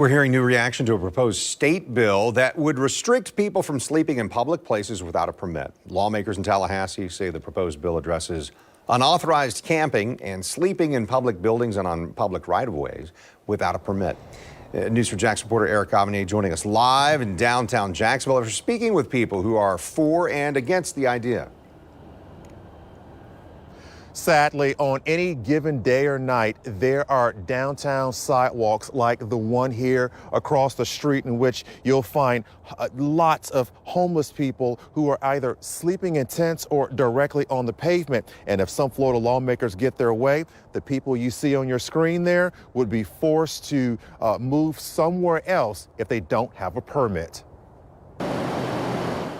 We're hearing new reaction to a proposed state bill that would restrict people from sleeping in public places without a permit. Lawmakers in Tallahassee say the proposed bill addresses unauthorized camping and sleeping in public buildings and on public right-of-ways without a permit. News4JAX reporter Eric Avanier joining us live in downtown Jacksonville after speaking with people who are for and against the idea. Sadly, on any given day or night, there are downtown sidewalks like the one here across the street in which you'll find lots of homeless people who are either sleeping in tents or directly on the pavement. And if some Florida lawmakers get their way, the people you see on your screen there would be forced to move somewhere else if they don't have a permit.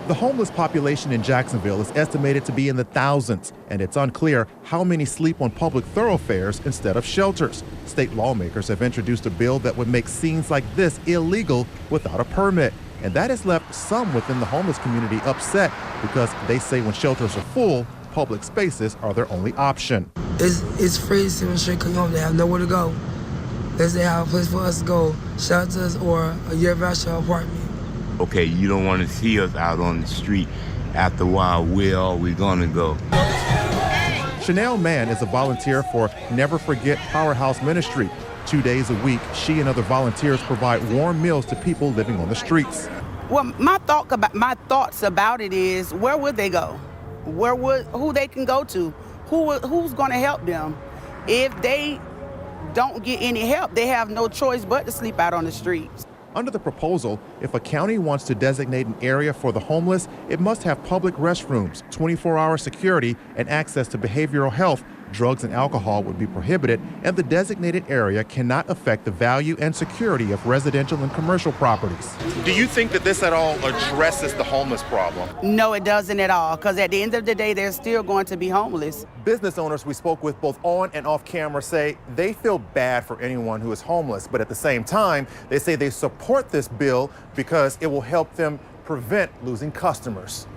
The homeless population in Jacksonville is estimated to be in the thousands, and it's unclear how many sleep on public thoroughfares instead of shelters. State lawmakers have introduced a bill that would make scenes like this illegal without a permit. And that has left some within the homeless community upset because they say when shelters are full, public spaces are their only option. It's free to demonstrate because they have nowhere to go. Unless they have a place for us to go, shelters or a year-round apartment. Okay, you don't want to see us out on the street. After a while, where are we gonna go? Chanel Mann is a volunteer for Never Forget Powerhouse Ministry. 2 days a week, she and other volunteers provide warm meals to people living on the streets. Well, my thoughts about it is, where would they go? Who they can go to? Who's going to help them? If they don't get any help, they have no choice but to sleep out on the streets. Under the proposal, if a county wants to designate an area for the homeless, it must have public restrooms, 24-hour security, and access to behavioral health. Drugs and alcohol would be prohibited, and the designated area cannot affect the value and security of residential and commercial properties. Do you think that this at all addresses the homeless problem? No, it doesn't at all, because at the end of the day, they're still going to be homeless. Business owners we spoke with both on and off camera say they feel bad for anyone who is homeless, but at the same time, they say they support this bill because it will help them prevent losing customers.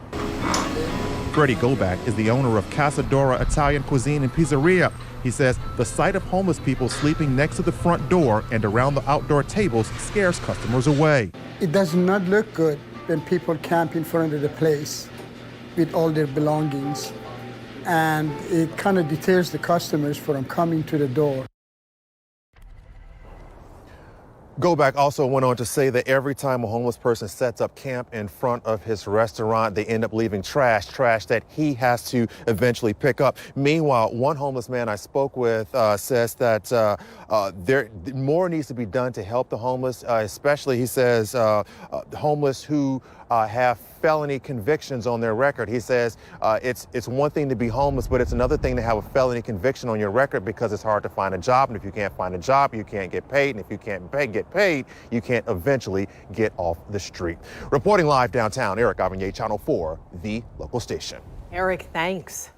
Freddie Goback is the owner of Casadora Italian Cuisine and Pizzeria. He says the sight of homeless people sleeping next to the front door and around the outdoor tables scares customers away. It does not look good when people camp in front of the place with all their belongings. And it kind of deters the customers from coming to the door. Goback also went on to say that every time a homeless person sets up camp in front of his restaurant, they end up leaving trash that he has to eventually pick up. Meanwhile, one homeless man I spoke with says that more needs to be done to help the homeless, especially, he says, homeless who have felony convictions on their record. He says it's one thing to be homeless, but it's another thing to have a felony conviction on your record because it's hard to find a job. And if you can't find a job, you can't get paid. And if you can't get paid, you can't eventually get off the street. Reporting live downtown, Eric Avanier, Channel 4, the local station. Eric, thanks.